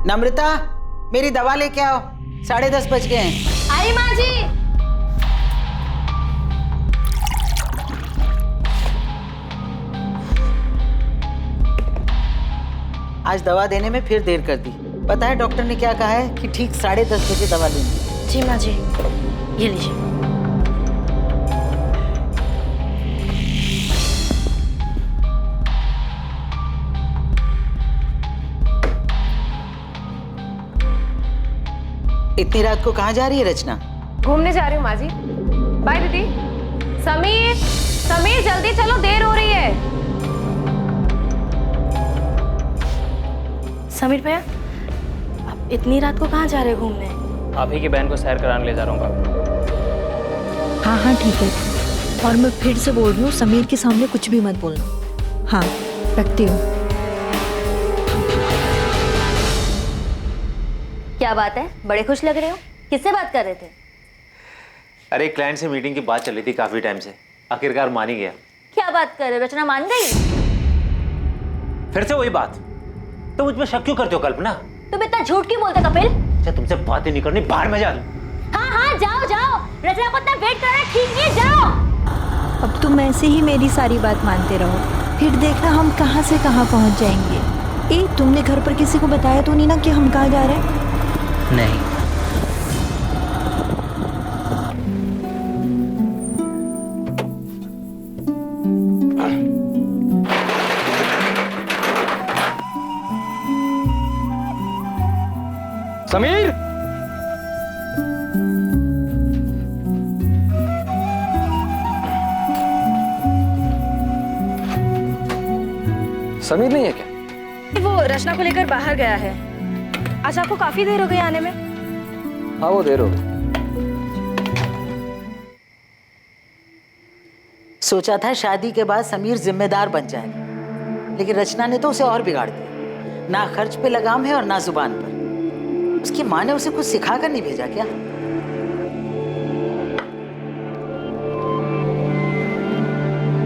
नम्रता, मेरी दवा लेके आओ। 10:30 बज गए हैं। आई माँ जी। आज दवा देने में फिर देर कर दी। पता है डॉक्टर ने क्या कहा है कि ठीक 10:30 बजे दवा लेनी। जी माँ जी, ये लीजिए। इतनी रात को कहाँ जा रही है रचना? घूमने जा रही हूँ माँ जी। बाय दीदी। समीर, समीर जल्दी चलो, देर हो रही है। समीर भैया, आप इतनी रात को कहाँ जा रहे हो घूमने? आप ही की बहन को सैर कराने ले जा रहा हूँ बाबू। हाँ हाँ ठीक है, और मैं फिर से बोल रही हूँ, समीर के सामने कुछ भी मत बोलना। हाँ, रखती हूँ। क्या बात है, बड़े खुश लग रहे हो? किससे बात कर रहे थे? अरे क्लाइंट से मीटिंग की बात चल रही थी काफी टाइम से, आखिरकार मान ही गया। क्या बात कर रहे हो? रचना मान गई? फिर से वही बात। तो मुझ पर शक क्यों करते हो कल्पना? तुम इतना झूठ क्यों बोलते कपिल? अच्छा तुमसे बातें नहीं करनी, बाहर में जा दूं। हाँ हाँ जाओ जाओ, रचना को इतना वेट करना ठीक नहीं है, जाओ। अब तुम ऐसे ही मेरी सारी बात मानते रहो, फिर देखना हम कहाँ से कहाँ पहुँच जाएंगे। तुमने घर पर किसी को बताया तो नहीं ना कि हम कहाँ जा रहे हैं? नहीं। समीर, समीर नहीं है क्या? वो रचना को लेकर बाहर गया है। आज आपको काफी देर हो गई आने में। हाँ वो देर हो गई। सोचा था शादी के बाद समीर जिम्मेदार बन जाएगा, लेकिन रचना ने तो उसे और बिगाड़ दिया। ना खर्च पे लगाम है और ना जुबान पर। उसकी माँ ने उसे कुछ सिखा कर नहीं भेजा क्या?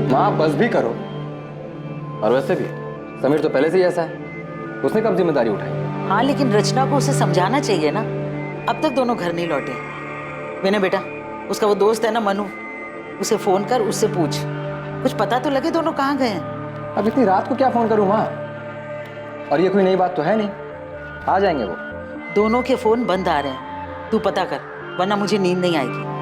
माँ बस भी करो। और वैसे भी समीर तो पहले से ही ऐसा है, उसने कब जिम्मेदारी उठाई? हाँ लेकिन रचना को उसे समझाना चाहिए ना। अब तक दोनों घर नहीं लौटे। मैंने बेटा, उसका वो दोस्त है ना मनु, उसे फोन कर, उससे पूछ, कुछ पता तो लगे दोनों कहाँ गए हैं। अब इतनी रात को क्या फोन करूं माँ? और ये कोई नई बात तो है नहीं, आ जाएंगे वो। दोनों के फोन बंद आ रहे हैं, तू पता कर, वरना मुझे नींद नहीं आएगी।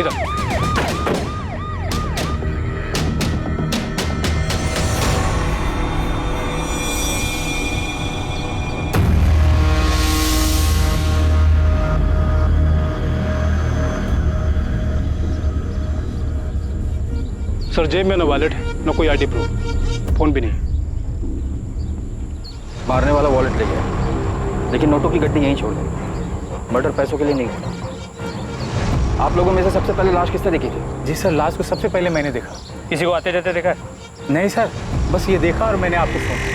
इधर सर, जेब में ना वॉलेट है, ना कोई आईडी प्रूफ, फोन भी नहीं। मारने वाला वॉलेट ले गया, लेकिन नोटों की गड्डी यहीं छोड़ दी। मर्डर पैसों के लिए नहीं हुआ। आप लोगों में से सबसे पहले लाश किसने देखी थी? जी सर, लाश को सबसे पहले मैंने देखा। किसी को आते जाते देखा है? नहीं सर, बस ये देखा और मैंने आपको फोन।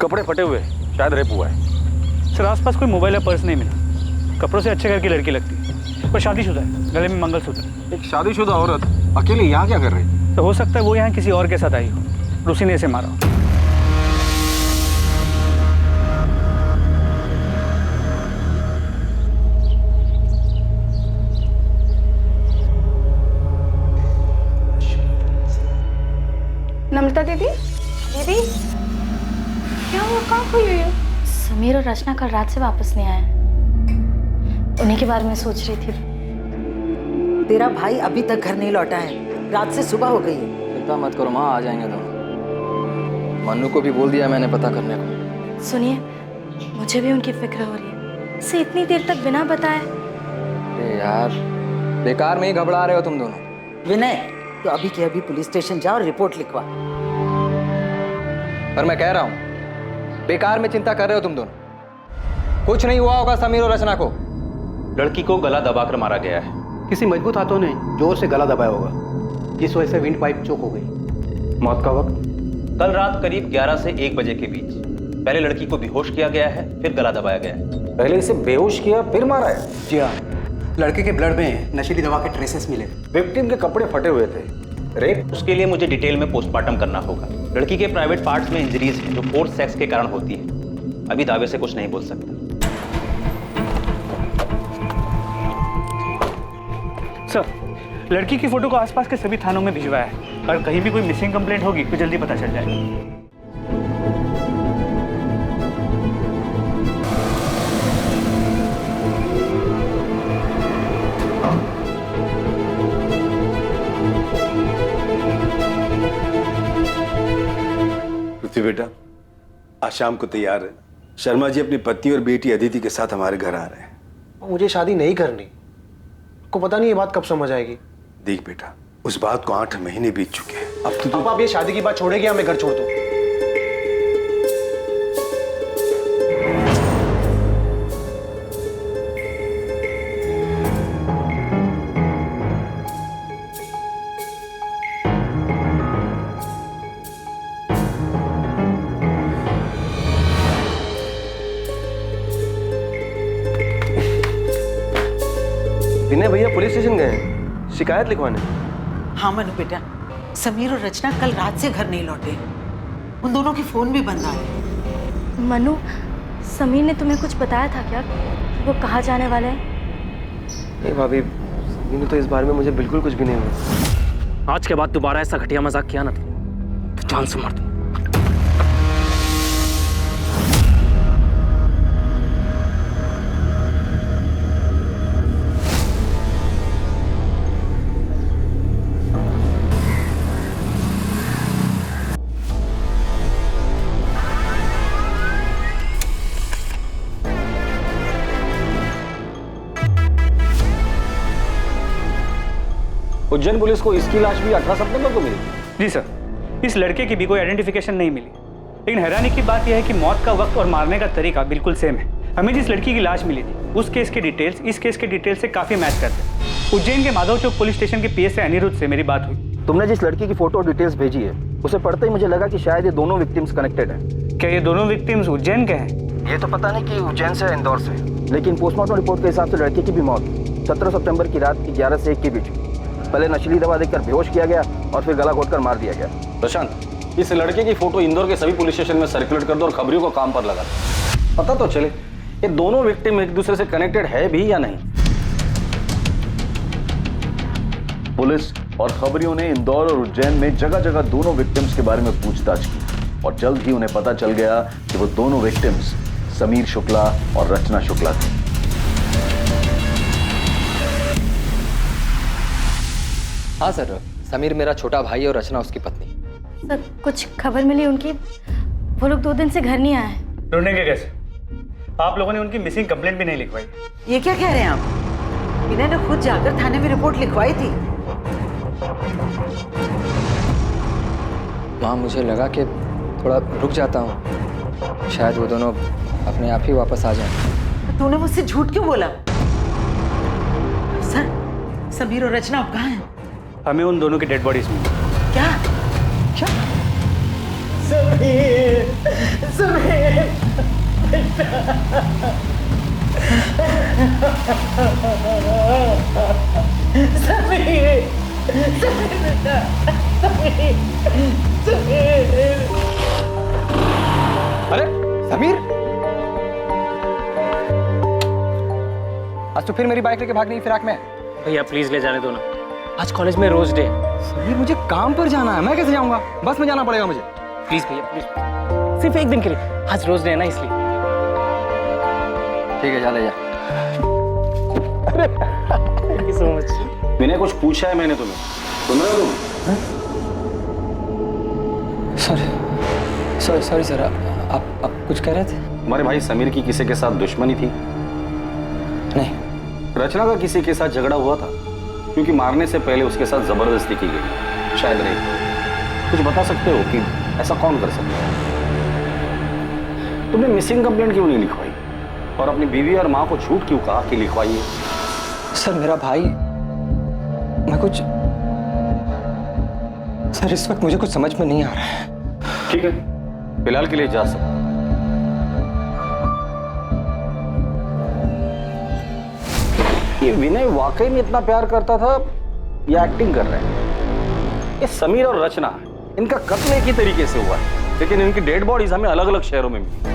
कपड़े फटे हुए, शायद रेप हुआ है। सर आसपास कोई मोबाइल या पर्स नहीं मिला। कपड़ों से अच्छे घर की लड़की लगती है, पर शादीशुदा है, गले में मंगलसूत्र। एक शादीशुदा औरत अकेले यहाँ क्या कर रही? तो हो सकता है वो यहाँ किसी और के साथ आई हो और उसी ने इसे मारा हो। नम्रता दीदी, दीदी क्या हुआ, कहाँ खोई हुई हो? समीर और रचना कल रात से वापस नहीं आए, उन्हीं के बारे में सोच रही थी। तेरा भाई अभी तक घर नहीं लौटा है, रात से सुबह हो गई है। चिंता मत करो माँ, आ जाएंगे दोनों। मन्नू को भी बोल दिया मैंने पता करने को। सुनिए, मुझे भी उनकी फिक्र हो रही है। इसे इतनी देर तक बिना बताए। अरे यार, बेकार में ही घबरा रहे हो तुम दोनों। विनय, तो अभी के अभी पुलिस स्टेशन जाओ और रिपोर्ट लिखवा। पर मैं कह रहा हूं, बेकार में चिंता कर रहे हो तुम दोनों। कुछ नहीं हुआ होगा समीर और रचना को। लड़की को गला दबाकर मारा गया है। किसी मजबूत हाथों ने जोर से गला दबाया होगा, जिस वजह से विंड पाइप चोक हो गई। मौत का वक्त कल रात करीब 11 से 1 बजे के बीच। पहले लड़की को बेहोश किया गया है, फिर गला दबाया गया है। पहले इसे बेहोश किया फिर मारा है? जी हाँ, लड़के के ब्लड में नशीली दवा के ट्रेसेस मिले। विक्टिम के कपड़े फटे हुए थे। रेप? उसके लिए मुझे डिटेल में पोस्टमार्टम करना होगा। लड़की के प्राइवेट पार्ट्स में इंजरीज हैं जो फोर्स सेक्स के कारण होती है। अभी दावे से कुछ नहीं बोल सकता। सर, लड़की की फोटो को आसपास के सभी थानों में भिजवाया है और कहीं भी कोई मिसिंग कंप्लेंट होगी तो जल्दी पता चल जाएगा। पृथ्वी बेटा, आज शाम को तैयार है। शर्मा जी अपनी पत्नी और बेटी अदिति के साथ हमारे घर आ रहे हैं। मुझे शादी नहीं करनी। को पता नहीं ये बात कब समझ आएगी। देख बेटा, उस बात को 8 महीने बीत चुके हैं। अब तो आप ये शादी की बात छोड़ेगी या मैं घर छोड़ दूं? विनय भैया पुलिस स्टेशन गए हैं शिकायत लिखवाने। हाँ मनु बेटा, समीर और रचना कल रात से घर नहीं लौटे। उन दोनों के फोन भी बंद आ रहे। मनु, समीर ने तुम्हें कुछ बताया था क्या? वो कहाँ जाने वाले हैं? नहीं भाभी, इन्हें तो इस बारे में मुझे बिल्कुल कुछ भी नहीं हुआ। आज के बाद दोबारा ऐसा घटिया मजाक किया ना तो जान से मार दूं। उज्जैन पुलिस को इसकी लाश भी 18 सितंबर को मिली। जी सर, इस लड़के की भी कोई आइडेंटिफिकेशन नहीं मिली। लेकिन हैरानी की बात यह है कि मौत का वक्त और मारने का तरीका बिल्कुल सेम है। हमें जिस लड़की की लाश मिली थी उस केस के डिटेल्स इस केस के डिटेल्स से काफी मैच करते हैं। उज्जैन के माधव चौक पुलिस स्टेशन के पीएसआई अनिरुद्ध से मेरी बात हुई। तुमने जिस लड़की की फोटो और डिटेल्स भेजी है उसे पढ़ते ही मुझे लगा कि शायद ये दोनों विक्टिम्स कनेक्टेड हैं। क्या ये दोनों विक्टिम्स उज्जैन के हैं? ये तो पता नहीं कि उज्जैन से इंदौर से, लेकिन पोस्टमार्टम रिपोर्ट के हिसाब से लड़की की भी मौत 17 सितंबर की रात की 11 से 1 के बीच। पहले नशीली दवा देकर बेहोश किया गया और फिर गला घोटकर मार दिया गया। प्रशांत, इस लड़के की फोटो इंदौर के सभी पुलिस स्टेशन में सर्कुलेट कर दो और खबरियों को काम पर लगा दो। पता तो चले ये दोनों विक्टिम एक दूसरे से कनेक्टेड है भी या नहीं। पुलिस और खबरियों ने इंदौर और उज्जैन में जगह जगह दोनों विक्टिम्स के बारे में पूछताछ की और जल्द ही उन्हें पता चल गया कि वो दोनों विक्टिम्स समीर शुक्ला और रचना शुक्ला थे। हाँ सर, समीर मेरा छोटा भाई और रचना उसकी पत्नी। सर, कुछ खबर मिली उनकी? वो लोग 2 दिन से घर नहीं आए हैं। ढूंढेंगे कैसे? आप लोगों ने उनकी मिसिंग कंप्लेंट भी नहीं लिखवाई। ये क्या कह रहे हैं आप? विनय ने खुद जाकर थाने में रिपोर्ट लिखवाई थी। वहाँ मुझे लगा कि थोड़ा रुक जाता हूँ, शायद वो दोनों अपने आप ही वापस आ जाएं। तूने मुझसे झूठ क्यों बोला? सर, समीर और रचना अब कहाँ हैं? हमें उन दोनों की डेड बॉडीज मिली। क्या? क्या? समीर, समीर, समीर, अरे समीर, आज तो फिर मेरी बाइक लेके भागने की फिराक में। भैया प्लीज ले जाने दो ना, आज कॉलेज में रोज डे। समीर, मुझे काम पर जाना है, मैं कैसे जाऊंगा? बस में जाना पड़ेगा मुझे। प्लीज भैया प्लीज, सिर्फ एक दिन के लिए, आज रोज डे है ना इसलिए। ठीक है, जा ले जा। Thank you so much. मैंने कुछ पूछा है मैंने तुम्हें, सुन रहे हो तुम? सॉरी सर, आप कुछ कह रहे थे? हमारे भाई समीर की किसी के साथ दुश्मनी थी? नहीं। रचना का किसी के साथ झगड़ा हुआ था, क्योंकि मारने से पहले उसके साथ जबरदस्ती की गई, शायद नहीं। कुछ बता सकते हो कि ऐसा कौन कर सकता है? तुमने मिसिंग कंप्लेंट क्यों नहीं लिखवाई और अपनी बीवी और माँ को झूठ क्यों कहा कि लिखवाइए? सर मेरा भाई, मैं कुछ, सर इस वक्त मुझे कुछ समझ में नहीं आ रहा है। ठीक है, फिलहाल के लिए जा सकते। ये विनय वाकई में इतना प्यार करता था या एक्टिंग कर रहे हैं? ये समीर और रचना, इनका कत्ल एक ही तरीके से हुआ है, लेकिन इनकी डेड बॉडीज हमें अलग अलग शहरों में मिली।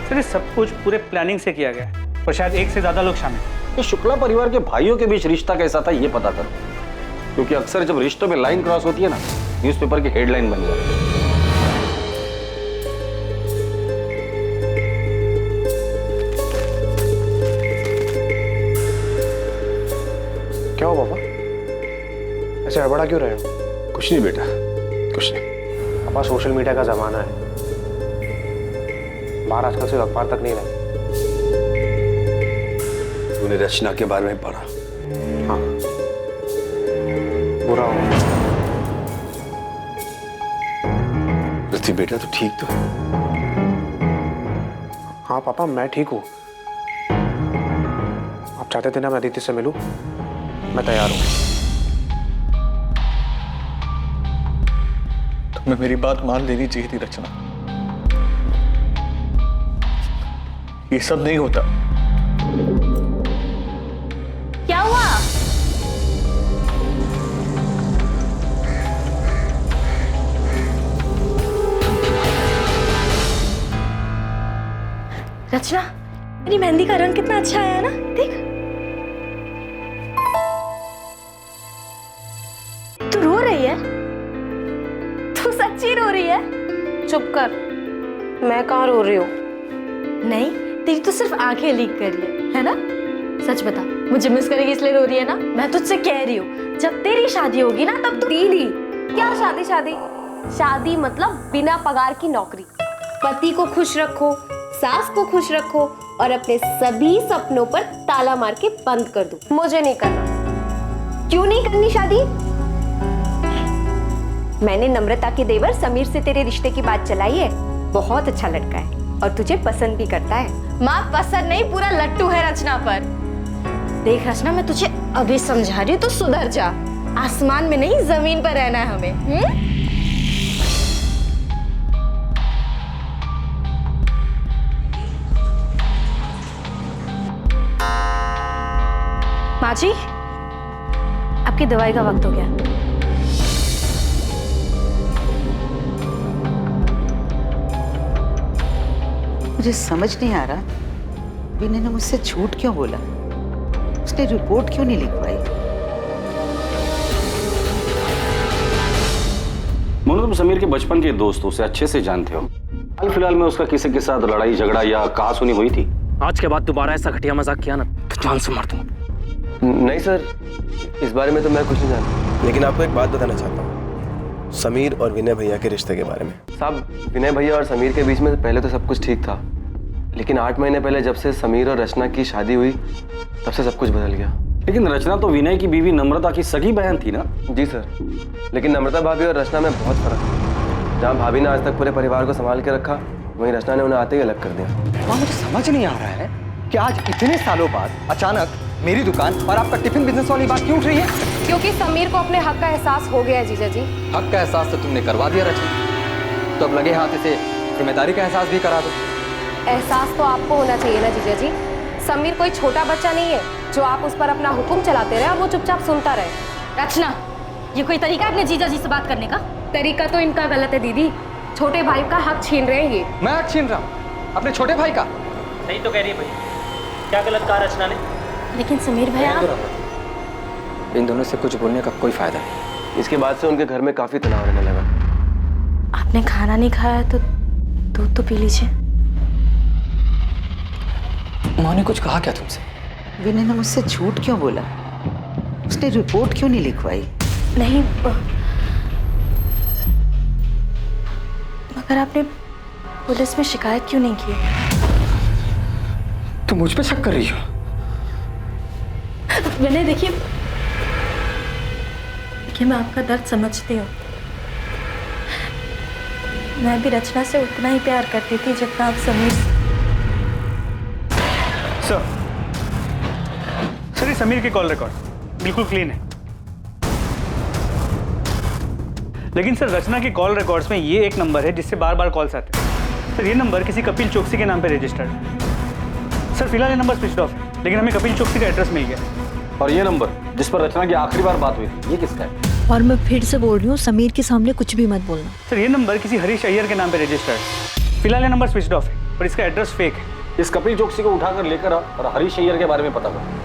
सर ये सब कुछ पूरे प्लानिंग से किया गया है और शायद एक से ज्यादा लोग शामिल हैं। ये शुक्ला परिवार के भाइयों के बीच रिश्ता कैसा था ये पता करो, क्योंकि अक्सर जब रिश्तों में लाइन क्रॉस होती है ना, न्यूज़पेपर की हेडलाइन बन जाती है। क्या हो पापा, ऐसे हड़बड़ा क्यों रहे हो? कुछ नहीं बेटा, कुछ नहीं। पापा सोशल मीडिया का जमाना है, बाहर आजकल सिर्फ अखबार तक नहीं रहे। तूने रचना के बारे में पढ़ा? हाँ, बुरा हो। पृथ्वी बेटा तू ठीक तो है? हाँ पापा मैं ठीक हूँ। आप चाहते थे ना मैं अदिति से मिलूं, मैं तैयार हूँ। तुम्हें मेरी बात मान लेनी चाहिए थी रचना। ये सब नहीं होता। क्या हुआ? रचना, मेरी मेहंदी का रंग कितना अच्छा आया है ना, देख। तू रो रही है? तू सच्ची रो रही है? चुप कर, मैं कहाँ रो रही हूँ? नहीं, तेरी तो सिर्फ आंखें लीक कर रही है ना? सच बता, मुझे मिस करेगी इसलिए रो रही है ना? मैं तुझसे कह रही हूँ, जब तेरी शादी होगी ना तब तू। दीदी, क्या शादी? शादी मतलब बिना पगार की नौकरी। पति को खुश रखो, सास को खुश रखो और अपने सभी सपनों पर ताला मार के बंद कर दो। मुझे नहीं करना। क्यों नहीं करनी शादी? मैंने नम्रता के देवर समीर से तेरे रिश्ते की बात चलाई है। बहुत अच्छा लड़का है और तुझे पसंद भी करता है। माँ पसंद नहीं, पूरा लट्टू है रचना पर। देख रचना, मैं तुझे अभी समझा रही हूँ, तो सुधर जा। आसमान में नहीं जमीन पर रहना है हमें। माँ जी, आपकी दवाई का वक्त हो गया। मुझे समझ नहीं आ रहा विनय ने मुझसे झूठ क्यों बोला, उसने रिपोर्ट क्यों नहीं लिखवाई। मोनू, तुम समीर के बचपन के दोस्त हो, उसे अच्छे से जानते हो। हाल फिलहाल में उसका किसी के साथ लड़ाई झगड़ा या कहासुनी हुई थी? आज के बाद दोबारा ऐसा घटिया मजाक किया ना तो जान से मार दूंगा। नहीं सर, इस बारे में तो मैं कुछ नहीं जानता, लेकिन आपको एक बात बताना चाहता हूँ, समीर और विनय भैया के रिश्ते के बारे में। साहब, विनय भैया और समीर के बीच में पहले तो सब कुछ ठीक था, लेकिन 8 महीने पहले जब से समीर और रचना की शादी हुई तब से सब कुछ बदल गया। लेकिन रचना तो विनय की बीवी नम्रता की सगी बहन थी ना? जी सर, लेकिन नम्रता भाभी और रचना में बहुत फर्क है। जहाँ भाभी ने आज तक पूरे परिवार को संभाल के रखा, वहीं रचना ने उन्हें आते ही अलग कर दिया। मुझे समझ नहीं आ रहा है कि आज इतने सालों बाद अचानक मेरी दुकान और आपका टिफिन बिजनेस वाली बात क्यों उठ रही है? क्योंकि समीर को अपने हक का एहसास हो गया है जीजा जी। हक का एहसास तो तुमने करवा दिया रचना, तो अब लगे हाथ इसे जिम्मेदारी का एहसास भी करा दो। एहसास तो आपको होना चाहिए ना जीजा जी। समीर कोई छोटा बच्चा नहीं है जो आप उस पर अपना हुक्म चलाते रहे और वो चुपचाप सुनता रहे। रचना, ये कोई तरीका है अपने जीजा जी से बात करने का? तरीका तो इनका गलत है दीदी। छोटे भाई का हक छीन रहे हैं ये। मैं हक छीन रहा हूँ अपने छोटे भाई का? सही तो कह रही है भाई, क्या गलत कहा रचना ने? लेकिन समीर भैया, इन दोनों से कुछ बोलने का कोई फायदा नहीं। इसके बाद से उनके घर में काफी तनाव रहने लगा। आपने खाना नहीं खाया तो दूध तो पी लीजिए। उन्होंने कुछ कहा क्या तुमसे? विनय ने मुझसे झूठ क्यों बोला, उसने रिपोर्ट क्यों नहीं लिखवाई? नहीं, मगर आपने पुलिस में शिकायत क्यों नहीं की? तुम मुझ पे शक कर रही हो? विनय देखिए, मैं आपका दर्द समझती हूँ। मैं भी रचना से उतना ही प्यार करती थी जितना आप समीर से। सर ये समीर की कॉल रिकॉर्ड बिल्कुल क्लीन है, लेकिन सर रचना की कॉल रिकॉर्ड्स में ये एक नंबर है जिससे बार बार कॉल्स आते हैं। सर ये नंबर किसी कपिल चौकसी के नाम पे रजिस्टर्ड है। सर फिलहाल ये नंबर स्विच ऑफ है, लेकिन हमें कपिल चौकसी का एड्रेस मिल गया। और ये नंबर जिस पर रचना की आखिरी बार बात हुई थी, ये किसका है? और मैं फिर से बोल रही हूँ, समीर के सामने कुछ भी मत बोलना। सर ये नंबर किसी हरीश अय्यर के नाम पे रजिस्टर्ड है। फिलहाल ये नंबर स्विच ऑफ है और इसका एड्रेस फेक है। इस कपिल चौकसी को उठाकर लेकर आ और हरीश अय्यर के बारे में पता कर।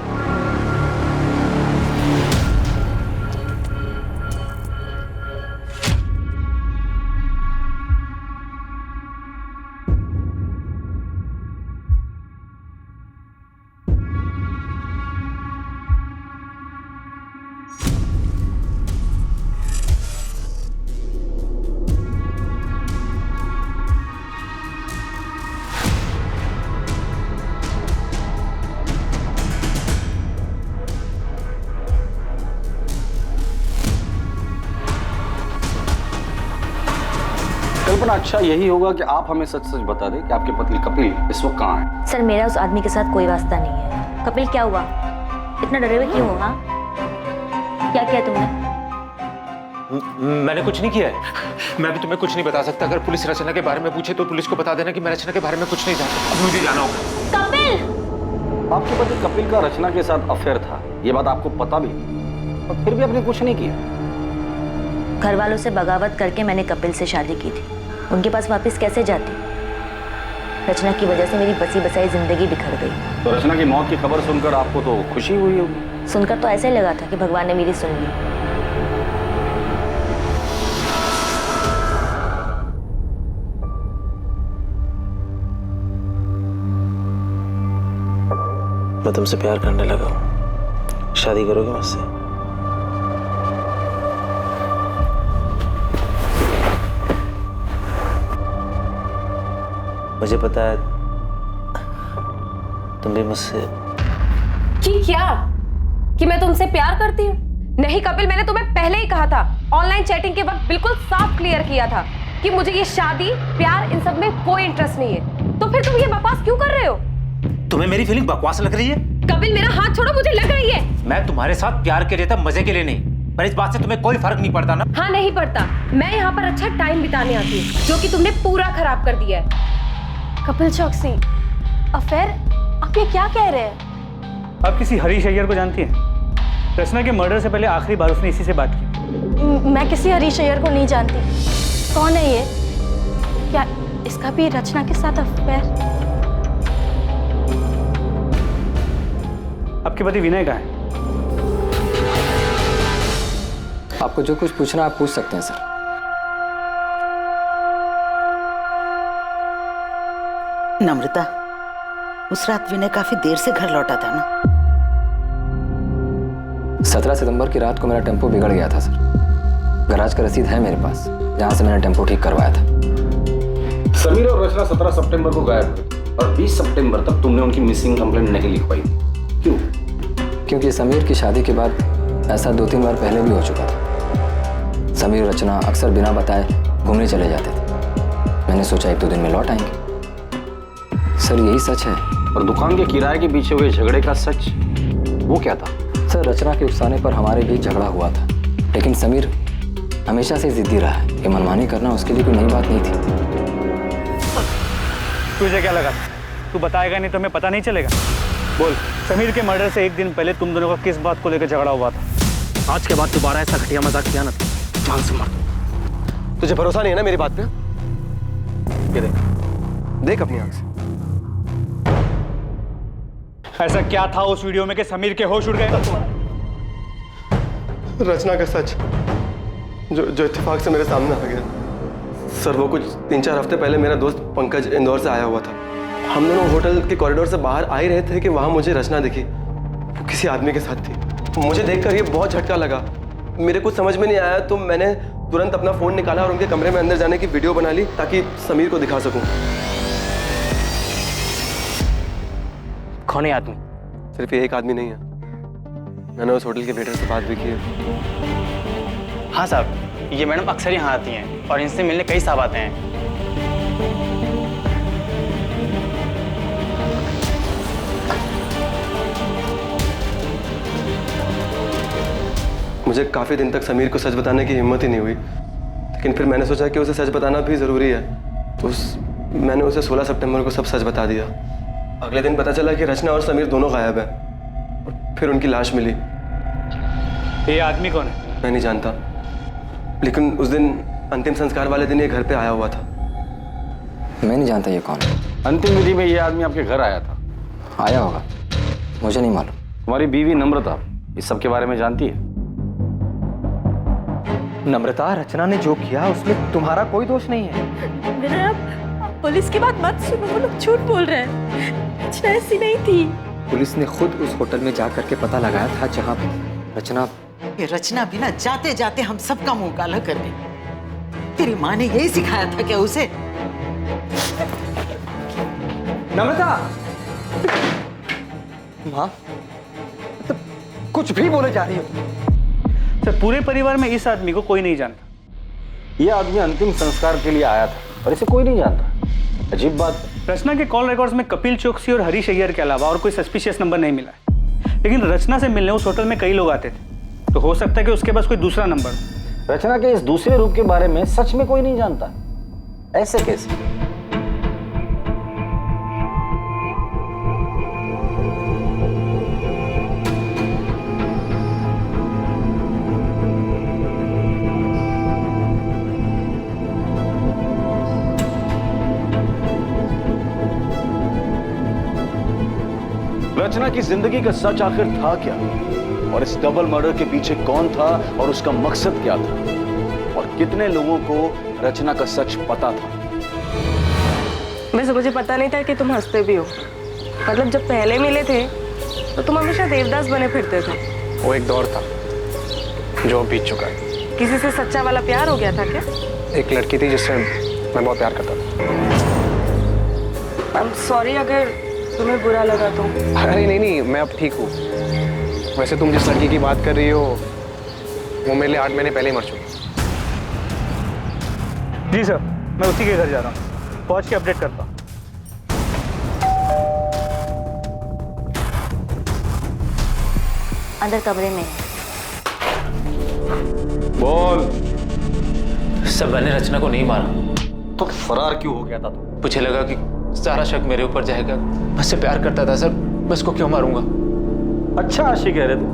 कल्पना, अच्छा यही होगा कि आप हमें सच सच बता दें कि आपके पति कपिल इस वक्त कहाँ है? सर मेरा उस आदमी के साथ कोई वास्ता नहीं है। कपिल क्या हुआ? इतना डरे हुए क्यों हो? हाँ, क्या किया तुमने? मैंने कुछ नहीं किया है। मैं भी तुम्हें कुछ नहीं बता सकता। अगर पुलिस रचना के बारे में पूछे तो पुलिस को बता देना कि मैं रचना के बारे में कुछ नहीं जानता। अब मुझे जाना होगा। कपिल! आपके पति कपिल का रचना के साथ अफेयर था, ये बात आपको पता भी, और फिर भी आपने कुछ नहीं किया। घर वालों से बगावत करके मैंने कपिल से शादी की थी। उनके पास वापस कैसे जाती? रचना की वजह से मेरी बसी बसाई जिंदगी बिखर गई। तो रचना की मौत की खबर सुनकर आपको तो खुशी हुई होगी? सुनकर तो ऐसे लगा था कि भगवान ने मेरी सुन ली। मैं तुमसे प्यार करने लगा हूँ। शादी करोगे मुझसे? मुझे पता है तुम भी मुझसे। कि क्या? कि मैं तुमसे प्यार करती हूँ? नहीं कपिल, मैंने तुम्हें पहले ही कहा था। ऑनलाइन चैटिंग के वक्त बिल्कुल साफ क्लियर किया था कि मुझे ये शादी, प्यार, इन सब में कोई इंटरेस्ट नहीं है। तो फिर तुम ये बकवास क्यों कर रहे हो? तुम्हें मेरी फीलिंग बकवास लग रही है? कपिल मेरा हाथ छोड़ो, मुझे लग रही है। मैं तुम्हारे साथ प्यार के लिए था, मजे के लिए नहीं। पर इस बात से तुम्हें कोई फर्क नहीं पड़ता ना? हाँ नहीं पड़ता। मैं यहाँ पर अच्छा टाइम बिताने आती हूँ, जो कि तुमने पूरा खराब कर दिया है। कपिल चौकसी अफेयर? आप ये क्या कह रहे हैं? आप किसी हरीश अय्यर को जानती हैं? रचना के मर्डर से पहले आखिरी बार उसने इसी से बात की। मैं किसी हरीश अय्यर को नहीं जानती। कौन है ये? क्या इसका भी रचना के साथ अफेयर? आपके पति विनय कहाँ है? आपको जो कुछ पूछना आप पूछ सकते हैं सर। नम्रता, उस रात विनय काफी देर से घर लौटा था ना? 17 सितंबर की रात को मेरा टेम्पो बिगड़ गया था सर। गैराज का रसीद है मेरे पास, जहां से मैंने टेम्पो ठीक करवाया था। समीर और रचना 17 सितंबर को गायब हुए और 20 सितंबर तक तुमने उनकी मिसिंग कंप्लेंट नहीं लिखवाई थी। क्यों? क्योंकि समीर की शादी के बाद ऐसा 2-3 बार पहले भी हो चुका था। समीर और रचना अक्सर बिना बताए घूमने चले जाते थे। मैंने सोचा 1-2 दिन में लौट आएंगे। सर यही सच है। और दुकान के किराए के पीछे हुए झगड़े का सच, वो क्या था? सर रचना के उकसाने पर हमारे बीच झगड़ा हुआ था, लेकिन समीर हमेशा से जिद्दी रहा है कि मनमानी करना उसके लिए कोई नई बात नहीं थी। तुझे क्या लगा तू बताएगा नहीं तो हमें पता नहीं चलेगा? बोल, समीर के मर्डर से एक दिन पहले तुम दोनों का किस बात को लेकर झगड़ा हुआ था? आज के बाद दोबारा ऐसा घटिया मजाक किया ना, जान से मार दूं। तुझे भरोसा नहीं है ना मेरी बात पे? ये देख अपनी आंख से। ऐसा क्या था उस वीडियो में कि समीर के होश उड़ गए? रचना का सच जो इत्तेफाक से मेरे सामने आ गया। सर वो कुछ 3-4 हफ्ते पहले मेरा दोस्त पंकज इंदौर से आया हुआ था। हम दोनों होटल के कॉरिडोर से बाहर आ ही रहे थे कि वहां मुझे रचना दिखी। वो किसी आदमी के साथ थी। मुझे देखकर ये बहुत झटका लगा। मेरे कुछ समझ में नहीं आया तो मैंने तुरंत अपना फोन निकाला और उनके कमरे में अंदर जाने की वीडियो बना ली ताकि समीर को दिखा सकूं। कौन है आदमी? सिर्फ ये एक आदमी नहीं है, मैंने उस होटल के वेटर से बात भी की है। हाँ साहब, ये मैडम अक्सर यहाँ आती हैं और इनसे मिलने कई साहब आते हैं। मुझे काफी दिन तक समीर को सच बताने की हिम्मत ही नहीं हुई, लेकिन फिर मैंने सोचा कि उसे सच बताना भी जरूरी है, तो मैंने उसे 16 सितंबर को सब सच बता दिया। अगले दिन पता चला कि रचना और समीर दोनों गायब हैं और फिर उनकी लाश मिली। ये आदमी कौन है? मैं नहीं जानता, लेकिन उस दिन अंतिम संस्कार वाले दिन ये घर पे आया हुआ था। मैं नहीं जानता ये कौन है। अंतिम विधि में ये आदमी आपके घर आया था? आया होगा, मुझे नहीं मालूम। तुम्हारी बीवी नम्रता इस सब के बारे में जानती है? नम्रता, रचना ने जो किया उसमें तुम्हारा कोई दोष नहीं है। विनय, आप पुलिस की बात मत सुनो, वो लोग झूठ बोल रहे हैं। रचना ऐसी नहीं थी। पुलिस ने खुद उस होटल में जा करके पता लगाया था जहाँ रचना। ये रचना भी ना जाते जाते हम सबका मुंह काला कर दी। तेरी माँ ने यही सिखाया था क्या उसे? नम्रता, माँ तो कुछ भी बोले जा रही हो। सर, पूरे परिवार में इस आदमी को कोई नहीं जानता। ये आदमी अंतिम संस्कार के लिए आया था और इसे कोई नहीं जानता। अजीब बात है। रचना के कॉल रिकॉर्ड्स में कपिल चौकसी और हरीश अय्यर के अलावा और कोई सस्पिशियस नंबर नहीं मिला है, लेकिन रचना से मिलने उस होटल में कई लोग आते थे, तो हो सकता है कि उसके पास कोई दूसरा नंबर। रचना के इस दूसरे रूप के बारे में सच में कोई नहीं जानता। ऐसे कैसे? रचना की जिंदगी का सच आखिर था क्या, और इस डबल मर्डर के पीछे कौन था और उसका मकसद क्या था, और कितने लोगों को रचना का सच पता था? वैसे मुझे पता नहीं था कि तुम हंसते भी हो। मतलब जब पहले मिले थे तो तुम हमेशा देवदास बने फिरते थे। वो एक दौर था जो बीत चुका है। किसी से सच्चा वाला प्यार हो गया था क्या? एक लड़की थी जिससे मैं बहुत प्यार करता था। I'm sorry अगर तुम्हें बुरा लगा तो। अरे नहीं, मैं अब ठीक हूँ। वैसे तुम जिस लड़की की बात कर रही हो वो मेरे लिए 8 महीने पहले ही मर चुकी। जी सर, मैं उसी के घर जा रहा हूँ, पहुँच के अपडेट करता हूँ। अंदर कमरे में। बोल। सर, मैंने रचना को नहीं मारा। तो फरार क्यों हो गया था तू? मुझे लगा कि सारा शक मेरे ऊपर जाएगा। मैं उससे प्यार करता था सर, मैं उसको क्यों मारूंगा? अच्छा आशिक है रे तू।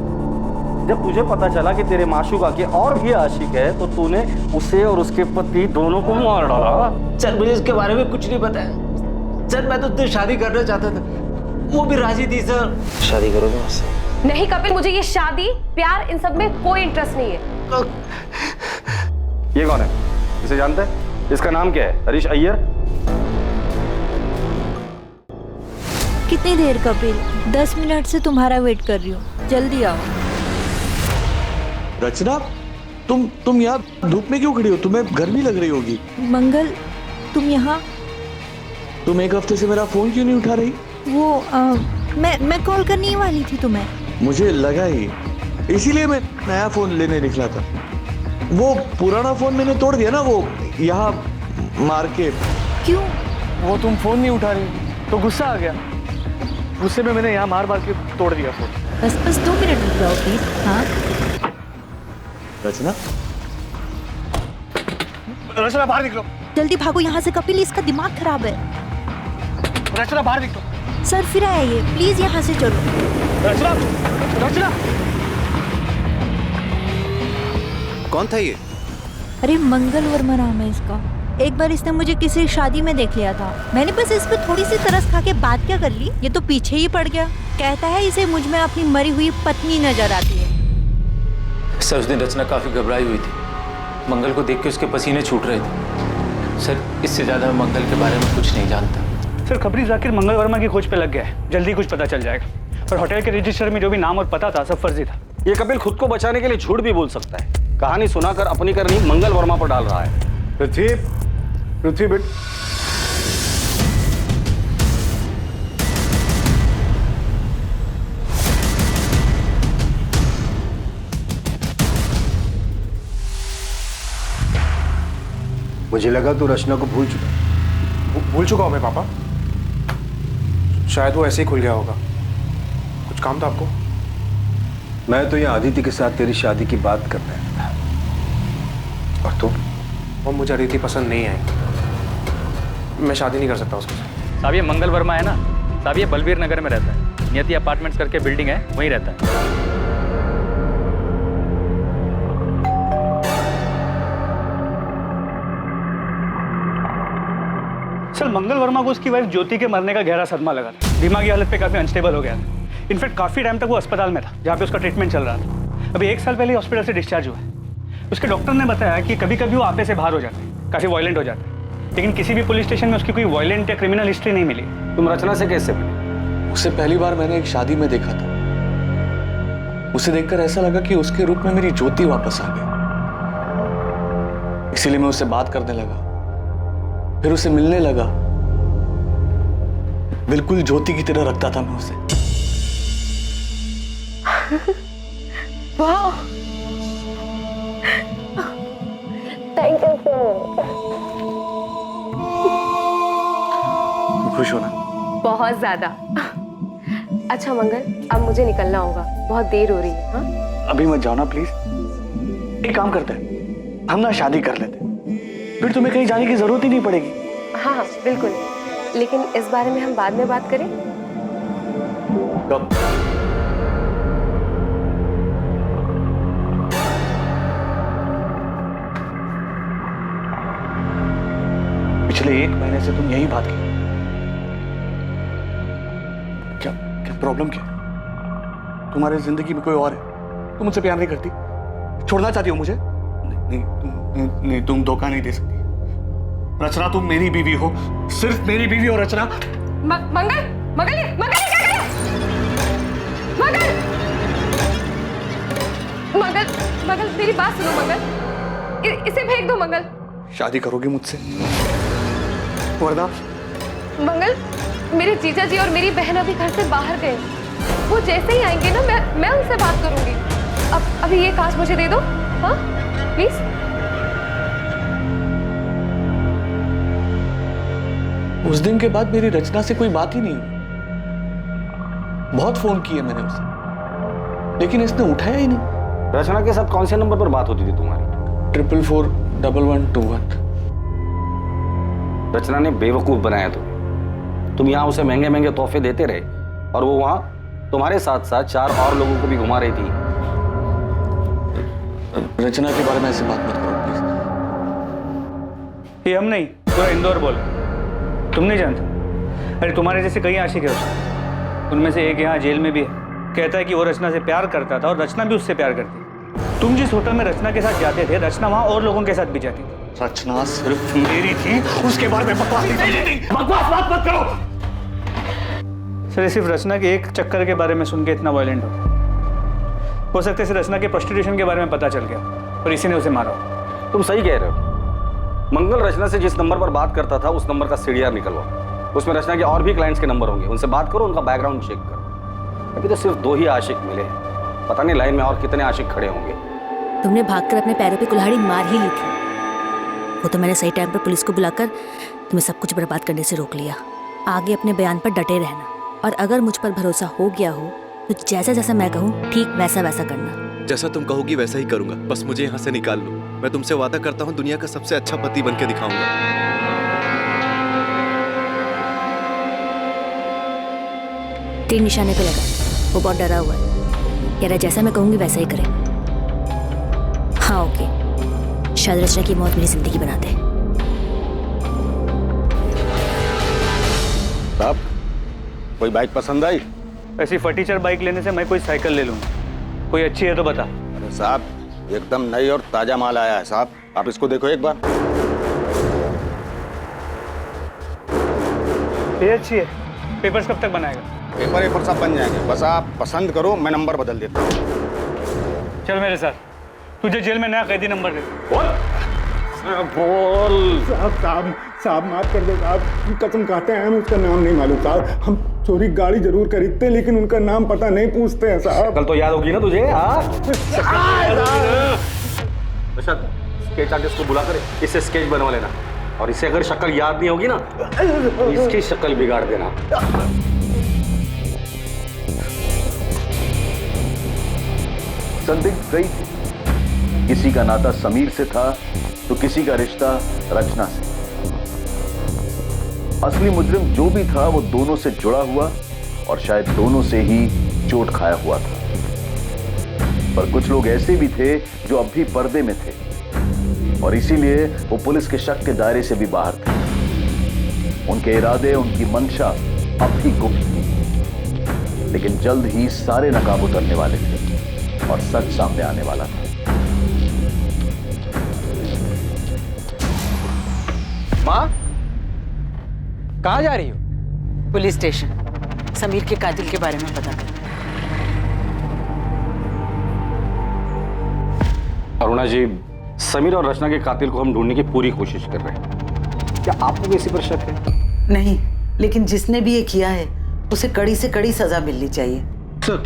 जब तुझे पता चला कि तेरे माशूका के और भी आशिक है तो तूने उसे और उसके पति दोनों को मार डाला। सर, मुझे इसके बारे में कुछ नहीं पता है सर। मैं तो उससे शादी करना चाहता था, वो भी राजी थी सर। शादी करोगे मुझसे? नहीं कपिल, मुझे ये शादी प्यार इन सब में कोई इंटरेस्ट नहीं है। ये कौन है? इसे जानते हैं? इसका नाम क्या है? हरीश अय्यर। कितनी देर कपिल? 10 मिनट से तुम्हारा वेट कर रही हूँ, जल्दी आओ। रचना, तुम यहाँ धूप में क्यों खड़ी हो? तुम्हें गर्मी लग रही होगी। मंगल, तुम यहाँ? तुम एक हफ्ते से मेरा फोन क्यों नहीं उठा रही? वो मैं कॉल करने ही वाली थी तुम्हें। मुझे लगा ही, इसीलिए मैं नया फोन लेने निकला था। वो पुराना फोन मैंने तोड़ दिया ना, वो यहाँ मार के। क्यों? वो तुम फोन नहीं उठा रही तो गुस्सा आ गया, गुस्से में मैंने यहाँ मार के तोड़ दिया फोन। बस 2 मिनट रुक जाओ प्लीज। हाँ रचना, रचना बाहर निकलो, जल्दी भागो यहाँ से कपिल, इसका दिमाग खराब है। रचना बाहर निकलो। सर फिर आया ये, प्लीज यहाँ से चलो। रचना, रचना। कौन था ये? अरे मंगल वर्मा नाम है इसका। एक बार इसने मुझे किसी शादी में देख लिया था, मैंने बस इस पे थोड़ी सी तरस खा के बात क्या कर ली, ये तो पीछे ही पड़ गया। कहता है इसे मुझ में अपनी मरी हुई पत्नी नजर आती है। सर, उस दिन रचना काफी घबराई हुई थी, मंगल को देख के उसके पसीने छूट रहे थे। सर, इससे ज्यादा मैं मंगल के बारे में कुछ नहीं जानता। सर, खबरी जाकिर मंगल वर्मा की खोज पे लग गया है, जल्दी कुछ पता चल जाएगा। और होटल के रजिस्टर में जो भी नाम और पता था सब फर्जी था। ये कपिल खुद को बचाने के लिए झूठ भी बोल सकता है। कहानी सुनाकर अपनी करनी मंगल वर्मा पर डाल रहा है। पृथ्वी बेट मुझे लगा तू रचना को भूल चुका। भूल चुका हूं मैं पापा। शायद वो ऐसे ही खुल गया होगा। कुछ काम था आपको? मैं तो यहाँ आदित्य के साथ तेरी शादी की बात कर रहा था। और तुम? और मुझे अदिति पसंद नहीं है। मैं शादी नहीं कर सकता उसके साथ। साहब ये मंगल वर्मा है ना साहब, ये बलबीर नगर में रहता है। नियति अपार्टमेंट्स करके बिल्डिंग है, वहीं रहता है। सर मंगल वर्मा को उसकी वाइफ ज्योति के मरने का गहरा सदमा लगा था। दिमागी हालत पे काफी अनस्टेबल हो गया था। इनफैक्ट काफी टाइम तक वो अस्पताल में था जहाँ पे उसका ट्रीटमेंट चल रहा था। अभी 1 साल पहले हॉस्पिटल से डिस्चार्ज हुआ है। उसके डॉक्टर ने बताया कि कभी कभी वो आपे से बाहर हो जाते हैं, काफी वायलेंट हो जाते हैं, लेकिन किसी भी पुलिस स्टेशन में उसकी कोई वायलेंट या क्रिमिनल हिस्ट्री नहीं मिली। तुम रचना से कैसे मिले? उसे पहली बार मैंने एक शादी में देखा था। उसे देखकर ऐसा लगा कि उसके रूप में मेरी ज्योति वापस आ गई। इसीलिए मैं उससे बात करने लगा, फिर उसे मिलने लगा। बिल्कुल ज्योति की तरह रखता था मैं उसे। वाह, थैंक यू सर। खुश हो ना? बहुत ज्यादा। अच्छा मंगल, अब मुझे निकलना होगा, बहुत देर हो रही है। हाँ? अभी मत जाओ ना प्लीज। एक काम करते हैं, हम ना शादी कर लेते हैं, फिर तुम्हें कहीं जाने की जरूरत ही नहीं पड़ेगी। हाँ हाँ बिल्कुल, लेकिन इस बारे में हम बाद में बात करें। कब? पिछले 1 महीने से तुम यही बात की। क्या क्या प्रॉब्लम क्या? तुम्हारे जिंदगी में कोई और है? तुम मुझसे प्यार नहीं करती? छोड़ना चाहती हो मुझे? नहीं, तुम धोखा नहीं दे सकती। रचना तुम मेरी बीवी हो, सिर्फ मेरी बीवी हो रचना। मंगल, मंगल, मंगल क्या कर? मंगल, मंगल, मंगल मेरी बात सुनो मंगल, इसे फेंक दो मंगल। शादी करोगी मुझसे? वरना? मंगल, मेरे जीजा जी और मेरी बहन अभी घर से बाहर गए। वो जैसे ही आएंगे ना मैं उनसे बात करूंगी। अब अभी ये कांच मुझे दे दो, हाँ प्लीज। उस दिन के बाद मेरी रचना से कोई बात ही नहीं हुई। बहुत फोन किए मैंने उसे, लेकिन इसने उठाया ही नहीं। रचना के साथ कौन से नंबर पर बात होती थी तुम्हारी? 4441121। रचना ने बेवकूफ बनाया तुम यहाँ उसे महंगे महंगे तोहफे देते रहे और वो वहां तुम्हारे साथ साथ 4 और लोगों को भी घुमा रही थी। रचना के बारे में ऐसी बात मत करो प्लीज। ये हम नहीं, पूरा इंदौर बोल। तुम नहीं जानते? अरे तुम्हारे जैसे कई आशिक है उसके। उनमें से एक यहाँ जेल में भी है। कहता है कि वो रचना से प्यार करता था और रचना भी उससे प्यार करती। तुम जिस होटल में रचना के साथ जाते थे, रचना वहाँ और लोगों के साथ भी जाती थी। रचना सिर्फ मेरी थी, उसके बारे में बकवास बात मत करो। सर सिर्फ रचना के एक चक्कर के बारे में सुन के इतना वायलेंट हो सकता है रचना के प्रोस्टिट्यूशन के बारे में पता चल गया और इसी ने उसे मारा। तुम सही कह रहे हो। मंगल रचना से जिस नंबर पर बात करता था उस नंबर का सीडीआर निकलवा। उसमें रचना के और भी क्लाइंट्स के नंबर होंगे, उनसे बात करो, उनका बैकग्राउंड चेक करो। अभी तो सिर्फ 2 ही आशिक मिले हैं, पता नहीं लाइन में और कितने आशिक खड़े होंगे। तुमने भागकर अपने पैरों पे कुल्हाड़ी मार ही ली थी। वो तो मैंने सही टाइम पर पुलिस को बुलाकर तुम्हें सब कुछ बर्बाद करने से रोक लिया। आगे अपने बयान पर डटे रहना, और अगर मुझ पर भरोसा हो गया हो तो जैसा जैसा मैं कहूँ ठीक वैसा वैसा करना। जैसा तुम कहोगी वैसा ही करूंगा, बस मुझे यहाँ से निकाल लो। मैं तुमसे वादा करता हूँ दुनिया का सबसे अच्छा पति बन के दिखाऊंगा। तीर निशाने पे लगा, वो बहुत डरा हुआ है। कह रहा जैसा मैं कहूँगी वैसा ही करे। हाँ ओके, शायद रचना की मौत मेरी जिंदगी बना दे। साहब कोई बाइक पसंद आई? ऐसी फटीचर बाइक लेने से मैं कोई साइकिल ले लूंगा। कोई अच्छी है तो बता। अरे साहब एकदम नई और ताजा माल आया है साहब, आप इसको देखो एक बार। ये अच्छी है। पेपर्स कब तक बनाएगा? पेपर सब बन जाएंगे, बस आप पसंद करो, मैं नंबर बदल देता हूँ। चल मेरे साथ, तुझे जेल में नया कैदी नंबर दे। बोल साहब माफ कर दो साहब, कसम खाते हैं, हमें उसका नाम नहीं मालूम साहब। हम चोरी गाड़ी जरूर खरीदते हैं लेकिन उनका नाम पता नहीं पूछते हैं साहब। कल तो याद होगी ना तुझे? स्केच आर्टिस्ट को बुला कर इससे स्केच बनवा लेना, और इसे अगर शक्ल याद नहीं होगी ना तो इसकी शक्ल बिगाड़ देना। संदिग्ध कई थे, किसी का नाता समीर से था तो किसी का रिश्ता रचना से। असली मुजरिम जो भी था वो दोनों से जुड़ा हुआ और शायद दोनों से ही चोट खाया हुआ था। पर कुछ लोग ऐसे भी थे जो अब भी पर्दे में थे और इसीलिए वो पुलिस के शक के दायरे से भी बाहर थे। उनके इरादे, उनकी मंशा अब भी गुप्त थी, लेकिन जल्द ही सारे नकाब उतरने वाले थे और सच सामने आने वाला था। माँ, कहाँ जा रही हो? पुलिस स्टेशन, समीर के कातिल के बारे में पता कर। अरुणा जी, समीर और रचना के कातिल को हम ढूंढने की पूरी कोशिश कर रहे हैं। क्या आपको किसी पर शक है? नहीं, लेकिन जिसने भी ये किया है उसे कड़ी से कड़ी सजा मिलनी चाहिए। सर,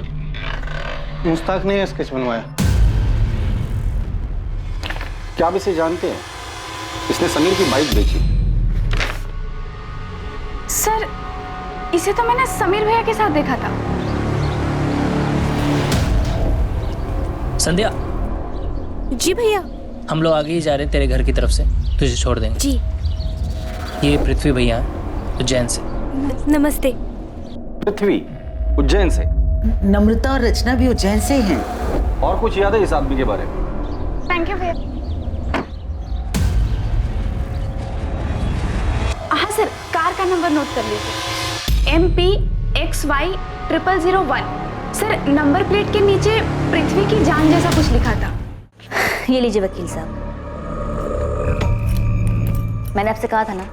मुश्ताक ने स्केच बनवाया। क्या आप इसे जानते हैं? इसने समीर की बाइक बेची। सर, इसे तो मैंने समीर भैया के साथ देखा था। संध्या। जी भैया। हम लोग आगे ही जा रहे हैं तेरे घर की तरफ से, तुझे छोड़ देंगे। जी। ये पृथ्वी भैया उज्जैन से। नमस्ते। पृथ्वी उज्जैन से? नम्रता और रचना भी उज्जैन से ही हैं। और कुछ याद है इस आदमी के बारे में? थैंक यू भैया। हाँ सर, कार का नंबर नोट कर लीजिए, MP XY0001। Sir, number plate के नीचे पृथ्वी की जान जैसा कुछ लिखा था। ये लीजिए वकील साहब, मैंने आपसे कहा था ना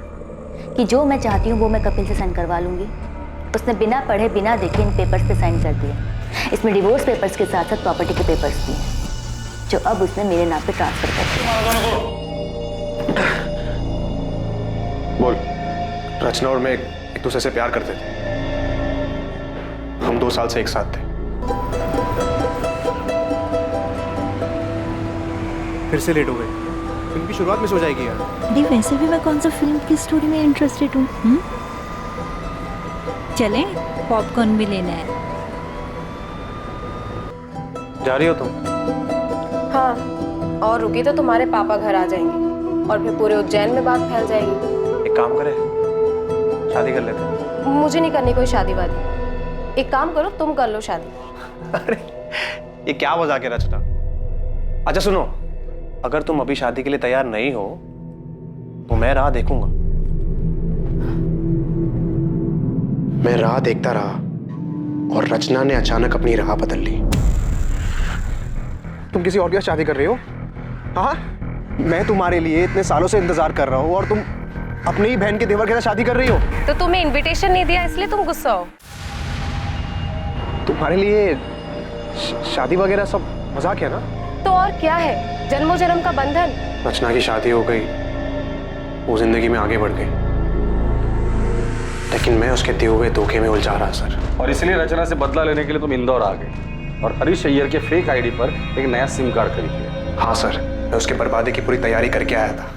कि जो मैं चाहती हूँ वो मैं कपिल से साइन करवा लूंगी। उसने बिना पढ़े बिना देखे इन पेपर्स पे साइन कर दिया। इसमें डिवोर्स पेपर्स के साथ साथ प्रॉपर्टी के पेपर्स भी हैं, जो अब उसने मेरे नाम पे ट्रांसफर कर दिया। बोल। रचना और मैं एक दूसरे से प्यार करते थे। हम 2 साल से एक साथ थे। फिर से लेट हो गए। फिल्म की शुरुआत में सो जाएगी यार। अरे वैसे भी मैं कौन सा फिल्म की स्टोरी में इंटरेस्टेड हूँ। चलें, पॉपकॉर्न भी लेना है। जा रही हो तुम? हाँ, और रुकी तो तुम्हारे पापा घर आ जाएंगे और फिर पूरे उज्जैन में बात फैल जाएगी। एक काम करें, शादी कर लेते हैं। मुझे नहीं करनी कोई शादी वादी। एक काम करो, तुम कर लो शादी। अरे ये क्या मजाक है रचना? अच्छा सुनो, अगर तुम अभी शादी के लिए तैयार नहीं हो तो मैं राह देखूंगा। मैं राह देखता रहा और रचना ने अचानक अपनी राह बदल ली। तुम किसी और के साथ शादी कर रही हो? हाँ, मैं तुम्हारे लिए इतने सालों से इंतजार कर रहा हूँ और तुम अपनी ही बहन के देवर के साथ शादी कर रही हो। तो तुम्हें इनविटेशन नहीं दिया इसलिए तुम गुस्सा हो? तुम्हारे लिए शादी वगैरह सब मजाक है ना? तो और क्या है, जन्मों जन्म का बंधन। रचना की शादी हो गई, वो जिंदगी में आगे बढ़ गई, लेकिन मैं उसके दिए हुए धोखे में उलझा रहा सर। और इसलिए रचना से बदला लेने के लिए तुम इंदौर आ गए और हरीश अय्यर के फेक आईडी पर एक नया सिम कार्ड खरीद लिया। हाँ सर, मैं उसके बर्बादी की पूरी तैयारी करके आया था।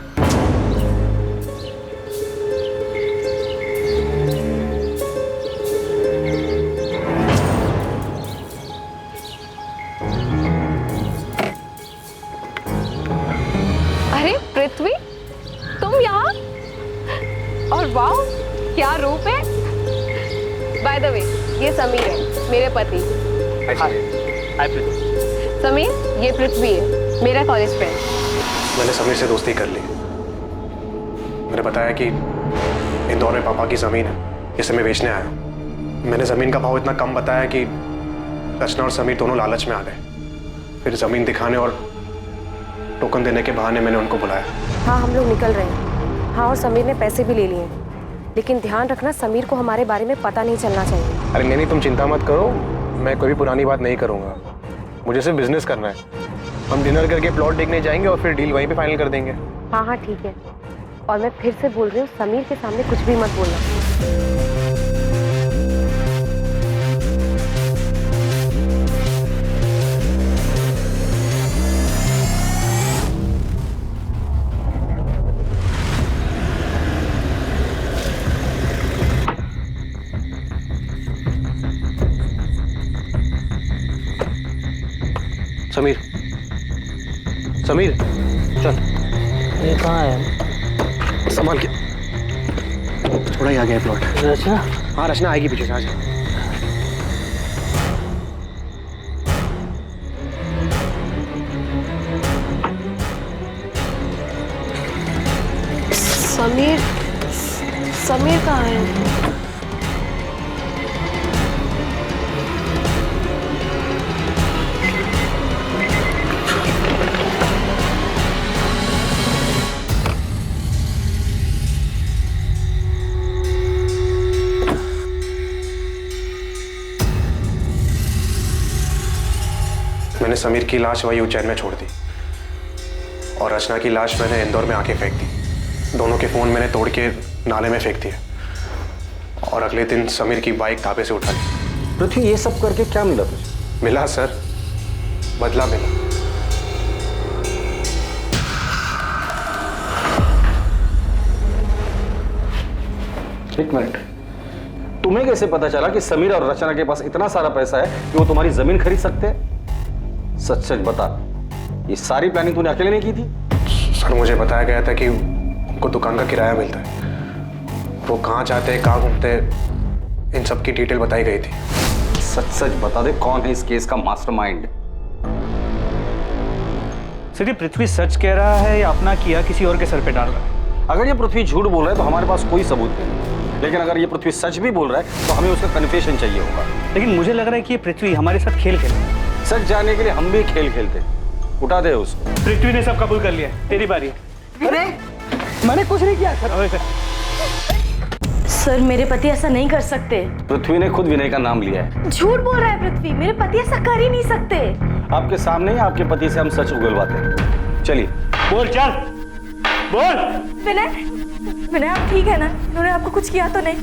अरे पृथ्वी, तुम यहाँ? और वाह, क्या रूप है। बाय द वे, ये समीर है, मेरे पति। हाय पृथ्वी। समीर, ये पृथ्वी है, मेरा कॉलेज फ्रेंड। मैंने समीर से दोस्ती कर ली। मैंने बताया कि इंदौर में पापा की ज़मीन है, जिसे मैं बेचने आया हूँ। मैंने ज़मीन का भाव इतना कम बताया कि रचना और समीर दोनों लालच में आ गए। फिर ज़मीन दिखाने और टोकन देने के बहाने मैंने उनको बुलाया। हाँ, हम लोग निकल रहे हैं। हाँ, और समीर ने पैसे भी ले लिए, लेकिन ध्यान रखना समीर को हमारे बारे में पता नहीं चलना चाहिए। अरे नहीं, तुम चिंता मत करो, मैं कोई भी पुरानी बात नहीं करूँगा। मुझे सिर्फ बिजनेस करना है। हम डिनर करके प्लॉट देखने जाएंगे और फिर डील वहीं पे फाइनल कर देंगे। हाँ हाँ ठीक है। और मैं फिर से बोल रही हूँ, समीर के सामने कुछ भी मत बोलना। समीर, समीर चल। ये कहाँ है? संभाल के, थोड़ा ही आ गया प्लॉट। रचना? हाँ रचना आएगी पीछे से, आ जा। समीर, समीर कहाँ है? मैंने समीर की लाश वही उज्जैन में छोड़ दी और रचना की लाश मैंने इंदौर में आके फेंक दी। दोनों के फोन मैंने तोड़ के नाले में फेंक दिए और अगले दिन समीर की बाइक ढाबे से उठा ली। पृथ्वी, ये सब करके क्या मिला तुझे? मिला सर, बदला मिला। एक मिनट, तुम्हें कैसे पता चला कि समीर और रचना के पास इतना सारा पैसा है कि वो तुम्हारी जमीन खरीद सकते हैं? सच सच बता, ये सारी प्लानिंग तूने अकेले नहीं की थी? सर मुझे बताया गया था कि उनको दुकान का किराया मिलता है, वो कहाँ जाते हैं, कहाँ घूमते हैं, इन सब की डिटेल बताई गई थी। सच सच बता दे, कौन है इस केस का मास्टरमाइंड? सर, ये पृथ्वी सच कह रहा है या अपना किया किसी और के सर पे डाल रहा है? अगर ये पृथ्वी झूठ बोल रहा है तो हमारे पास कोई सबूत नहीं, लेकिन अगर ये पृथ्वी सच भी बोल रहा है तो हमें उसका कन्फेशन चाहिए होगा। लेकिन मुझे लग रहा है कि ये पृथ्वी हमारे साथ खेल खेल रहा है। सच जानने के लिए हम भी खेल खेलते। उठा दे उसको। पृथ्वी ने सब कबूल कर लिया, तेरी बारी है। अरे मैंने कुछ नहीं किया सर। सर मेरे पति ऐसा नहीं कर सकते। पृथ्वी ने खुद विनय का नाम लिया है। झूठ बोल रहा है पृथ्वी, मेरे पति ऐसा कर ही नहीं सकते। आपके सामने ही आपके पति से हम सच उगलवाते हैं। चलिए बोल, चल बोल। विनय, विनय आप ठीक है ना? उन्होंने आपको कुछ किया तो नहीं?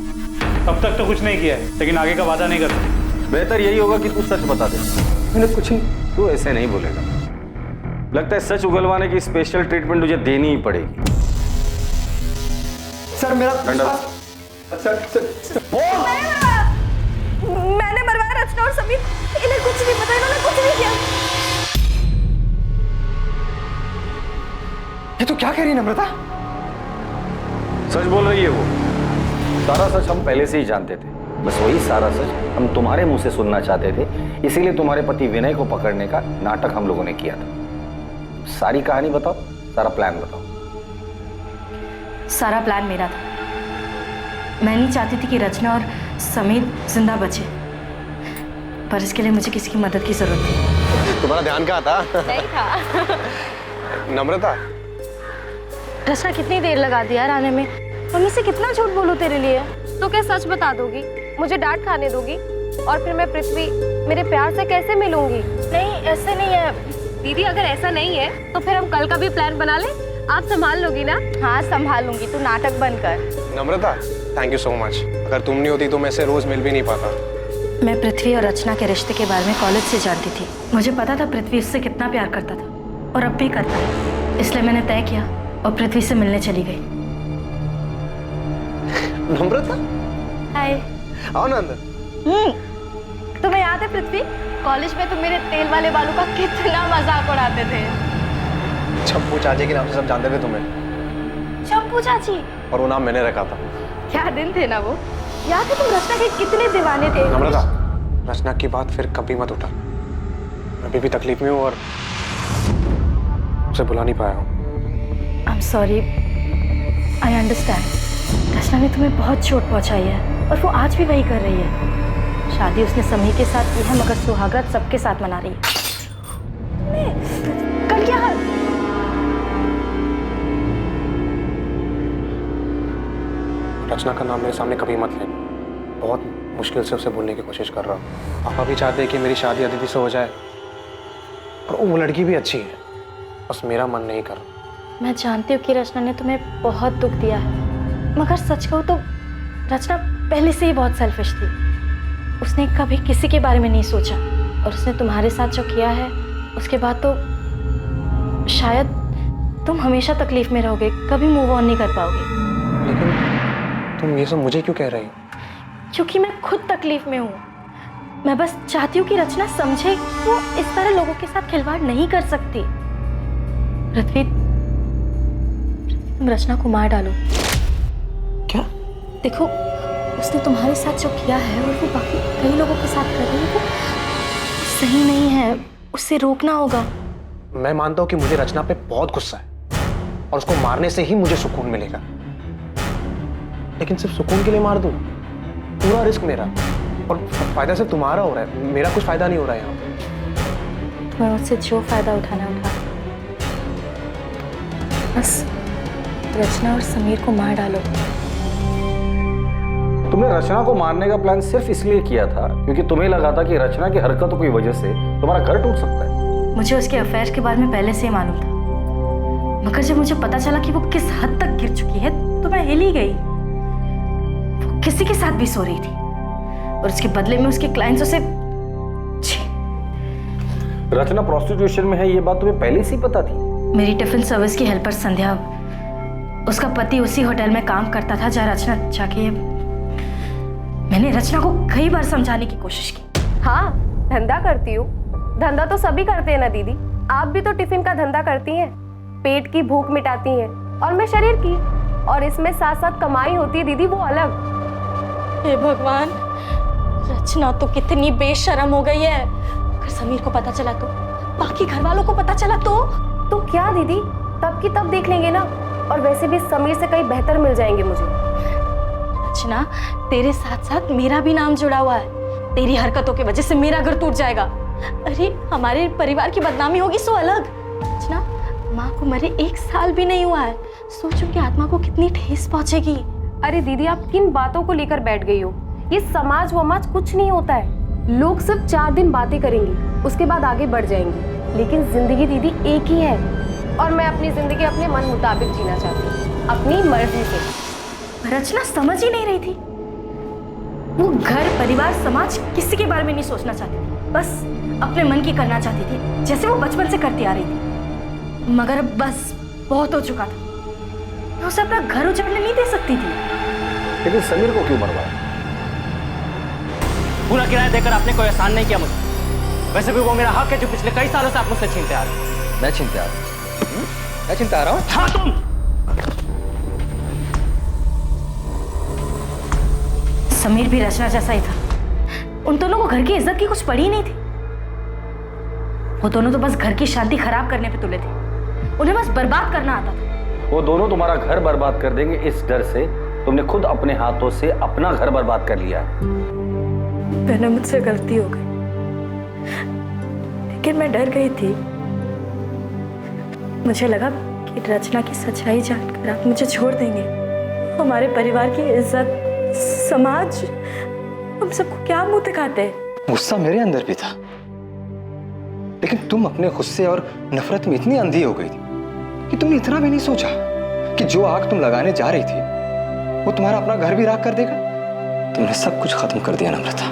अब तक तो कुछ नहीं किया है, लेकिन आगे का वादा नहीं करता। बेहतर यही होगा कि तू सच बता दे। मैंने कुछ नहीं। तू ऐसे नहीं बोलेगा। लगता है सच उगलवाने की स्पेशल ट्रीटमेंट तुझे देनी ही पड़ेगी। सर मेरा मैंने मरवाया रचना और समीर, इन्हें कुछ नहीं पता, इन्होंने कुछ नहीं किया। ये तो क्या कह रही है नम्रता? सच बोल रही है वो। सारा सच हम पहले से ही जानते थे, बस वही सारा सच हम तुम्हारे मुंह से सुनना चाहते थे। इसीलिए तुम्हारे पति विनय को पकड़ने का नाटक हम लोगों ने किया था। सारी कहानी बताओ, सारा प्लान बताओ। सारा प्लान मेरा था। मैं नहीं चाहती थी कि रचना और समीर जिंदा बचे, पर इसके लिए मुझे किसी की मदद की जरूरत थी। तुम्हारा ध्यान कहाँ था? नहीं था। नम्रता, रचना कितनी देर लगा दी यार आने में। मम्मी से कितना झूठ बोलूं तेरे लिए? तो क्या सच बता दोगी? मुझे डांट खाने दोगी? और फिर मैं पृथ्वी मेरे प्यार से कैसे मिलूंगी? नहीं ऐसे नहीं है दीदी, अगर ऐसा नहीं है तो फिर हम कल का भी प्लान बना लें। आप संभाल लोगी ना? हाँ संभाल लूंगी, तू नाटक बंद कर। नम्रता, थैंक यू सो मच। अगर तुम नहीं होती तो मैं से रोज मिल भी नहीं पाता। मैं पृथ्वी और रचना के रिश्ते के बारे में कॉलेज से जानती थी। मुझे पता था पृथ्वी उससे कितना प्यार करता था और अब भी करता है। इसलिए मैंने तय किया और पृथ्वी से मिलने चली गई। नम्रता, हाय। आओ ना अंदर। तुम्हें याद है पृथ्वी, कॉलेज में तुम मेरे तेल वाले बालों का कितना मजाक उड़ाते थे। चप्पू चाची के नाम से सब जानते थे तुम्हें। चप्पू चाची? और वो नाम मैंने रखा था। क्या दिन थे ना वो। याद है तुम रचना के कितने दीवाने थे। नम्रता, रचना की बात फिर कभी मत उठा। मैं अभी भी तकलीफ में हूँ और उसे बुला नहीं पाया हूँ। I am sorry, I understand. Rachna ने तुम्हें बहुत चोट पहुंचाई है और वो आज भी वही कर रही है। शादी उसने समीर के साथ की है, मगर सुहागरात सबके साथ मना रही है। कल क्या हाल? रचना का नाम मेरे सामने कभी मत लेना। बहुत मुश्किल से उसे बोलने की कोशिश कर रहा हूँ। पापा भी चाहते हैं कि मेरी शादी अदिति से हो जाए और वो लड़की भी अच्छी है, बस मेरा मन नहीं कर रहा। मैं जानती हूँ कि रचना ने तुम्हें बहुत दुख दिया है, मगर सच कहूँ तो रचना पहले से ही बहुत सेल्फिश थी। उसने कभी किसी के बारे में नहीं सोचा, और उसने तुम्हारे साथ जो किया है उसके बाद तो शायद तुम हमेशा तकलीफ में रहोगे, कभी मूव ऑन नहीं कर पाओगे। लेकिन तुम ये सब मुझे क्यों कह रही हो? क्योंकि मैं खुद तकलीफ में हूँ। मैं बस चाहती हूँ कि रचना समझे वो इस तरह लोगों के साथ खिलवाड़ नहीं कर सकती। पृथ्वी, तुम रचना को मार डालो। क्या? देखो, उसने तुम्हारे साथ जो किया है और वो बाकी कई लोगों के साथ कर रही है, वो सही नहीं है, उसे रोकना होगा। मैं मानता हूँ कि मुझे रचना पे बहुत गुस्सा है और उसको मारने से ही मुझे सुकून मिलेगा, लेकिन सिर्फ सुकून के लिए मार दूं? पूरा रिस्क मेरा, और फायदा सिर्फ तुम्हारा हो रहा है, मेरा कुछ फायदा नहीं हो रहा है यहाँ पे। तुम्हें मुझसे जो फायदा उठाना उठा, बस रचना और समीर को मार डालो। तुमने रचना को मारने का प्लान सिर्फ इसलिए किया था क्योंकि तुम्हें लगा था कि रचना की हरकतों की वजह से तुम्हारा घर टूट सकता है। मुझे उसके अफेयर के बारे में पहले से ही मालूम था, मगर जब मुझे पता चला कि वो किस हद तक गिर चुकी है तो मैं हिल ही गई। वो किसी के साथ भी सो रही थी और उसके बदले में उसके क्लाइंट्स उसे। रचना प्रोस्टिट्यूशन में है, ये बात तुम्हें पहले से ही पता थी? मेरी टिफिन सर्विस की हेल्पर संध्या, उसका पति उसी होटल में काम करता था जहाँ रचना जाके। मैंने रचना को कई बार समझाने की कोशिश की। हाँ, धंधा करती हूँ। धंधा तो सभी करते हैं ना दीदी, आप भी तो टिफिन का धंधा करती हैं, पेट की भूख मिटाती हैं, और मैं शरीर की, और इसमें साथ साथ कमाई होती है दीदी, वो अलग। हे भगवान, रचना तो कितनी बेशर्म हो गई है। अगर समीर को पता चला तो, बाकी घर वालों को पता चला तो क्या दीदी, तब की तब देख लेंगे ना, और वैसे भी समीर से कहीं बेहतर मिल जाएंगे मुझे। रचना, तेरे साथ साथ मेरा भी नाम जुड़ा हुआ है, तेरी हरकतों की वजह से मेरा घर टूट जाएगा। अरे हमारे परिवार की बदनामी होगी सो अलग। रचना, माँ को मरे 1 साल भी नहीं हुआ है, सोचो कि आत्मा को कितनी ठेस पहुंचेगी। अरे दीदी, आप किन बातों को लेकर बैठ गई हो? ये समाज वमाज कुछ नहीं होता है, लोग सिर्फ 4 दिन बातें करेंगे, उसके बाद आगे बढ़ जाएंगे, लेकिन जिंदगी दीदी एक ही है, और मैं अपनी जिंदगी अपने मन मुताबिक जीना चाहती हूँ, अपनी मर्जी से। रचना समझ ही नहीं रही थी। वो घर, परिवार, समाज किसी के बारे में नहीं सोचना चाहती थी, बस अपने मन की करना चाहती थी, जैसे वो बचपन से करती आ रही थी। मगर अब बस बहुत हो चुका था, मैं उसे अपना घर उजाड़ने नहीं दे सकती थी। लेकिन समीर को क्यों मरवाया? पूरा किराया देकर आपने कोई एहसान नहीं किया मुझे, वैसे भी वो मेरा हक है जो पिछले कई सालों से आप मुझसे छीनते आ रहे हैं। मैं छीनते आ रहा हूँ? मैं छीनते आ रहा हूँ? हाँ, तुम। समीर भी रचना जैसा ही था, उन दोनों को घर की इज्जत की कुछ पड़ी नहीं थी। वो दोनों तो बस घर की शांति खराब करने पे तुले थे, उन्हें बस बर्बाद करना आता था। वो दोनों तुम्हारा घर बर्बाद कर देंगे, इस डर से तुमने खुद अपने हाथों से अपना घर बर्बाद कर लिया। मैंने मुझसे गलती हो गई, लेकिन मैं डर गई थी। मुझे लगा कि रचना की सच्चाई जानकर आप मुझे छोड़ देंगे। हमारे परिवार की इज्जत, समाज, हम सबको क्या मुंह दिखाते हैं। गुस्सा मेरे अंदर भी था, लेकिन तुम अपने गुस्से और नफरत में इतनी अंधी हो गई थी कि तुमने इतना भी नहीं सोचा कि जो आग तुम लगाने जा रही थी वो तुम्हारा अपना घर भी राख कर देगा। तुमने सब कुछ खत्म कर दिया नम्रता।